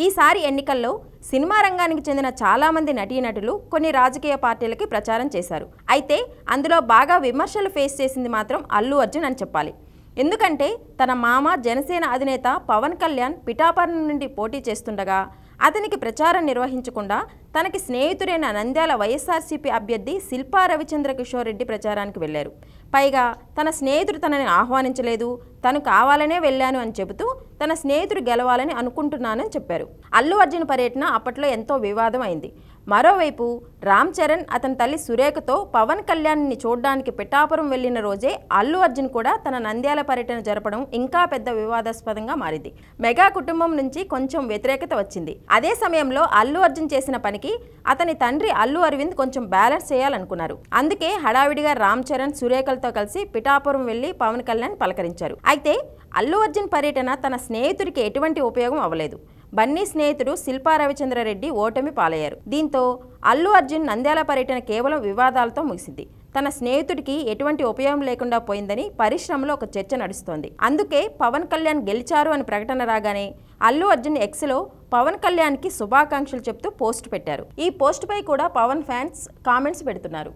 ఈసారి ఎన్నికల్లో సినిమా రంగానికి చెందిన చాలామంది నటీనటులు కొన్ని రాజకీయ పార్టీలకి ప్రచారం చేశారు. అయితే అందులో బాగా విమర్శలు ఫేస్ చేసింది మాత్రం అల్లు అర్జున్ అని చెప్పాలి. ఎందుకంటే తన మామ జనసేన అధినేత పవన్ కళ్యాణ్ పిఠాపురం నుండి పోటీ చేస్తుండగా అతనికి ప్రచారం నిర్వహించకుండా తనకి స్నేహితుడైన నంద్యాల వైఎస్ఆర్సీపీ అభ్యర్థి శిల్పా రవిచంద్ర కిషోర్ రెడ్డి ప్రచారానికి వెళ్లారు. పైగా తన స్నేహితుడు తనని ఆహ్వానించలేదు, తను కావాలనే వెళ్ళాను అని చెబుతూ తన స్నేహితుడు గెలవాలని అనుకుంటున్నానని చెప్పారు. అల్లు అర్జున్ పర్యటన అప్పట్లో ఎంతో వివాదం అయింది. మరోవైపు రామ్ చరణ్ అతని తల్లి సురేఖతో పవన్ కళ్యాణ్ని చూడడానికి పిఠాపురం వెళ్లిన రోజే అల్లు అర్జున్ కూడా తన నంద్యాల పర్యటన జరపడం ఇంకా పెద్ద వివాదాస్పదంగా మారింది. మెగా కుటుంబం నుంచి కొంచెం వ్యతిరేకత వచ్చింది. అదే సమయంలో అల్లు అర్జున్ చేసిన పనికి అతని తండ్రి అల్లు అరవింద్ కొంచెం బ్యాలెన్స్ చేయాలనుకున్నారు. అందుకే హడావిడిగా రామ్ చరణ్ సురేఖలతో కలిసి పిఠాపురం వెళ్లి పవన్ కళ్యాణ్ పలకరించారు. అయితే అల్లు అర్జున్ పర్యటన తన స్నేహితుడికి ఎటువంటి ఉపయోగం అవ్వలేదు. బన్నీ స్నేహితుడు శిల్పా రవిచంద్ర రెడ్డి ఓటమి పాలయ్యారు. దీంతో అల్లు అర్జున్ నంద్యాల పర్యటన కేవలం వివాదాలతో ముగిసింది. తన స్నేహితుడికి ఎటువంటి ఉపయోగం లేకుండా పోయిందని పరిశ్రమలో ఒక చర్చ నడుస్తోంది. అందుకే పవన్ కళ్యాణ్ గెలిచారు అని ప్రకటన రాగానే అల్లు అర్జున్ ఎక్స్లో పవన్ కళ్యాణ్కి శుభాకాంక్షలు చెప్తూ పోస్ట్ పెట్టారు. ఈ పోస్ట్ పై కూడా పవన్ ఫ్యాన్స్ కామెంట్స్ పెడుతున్నారు.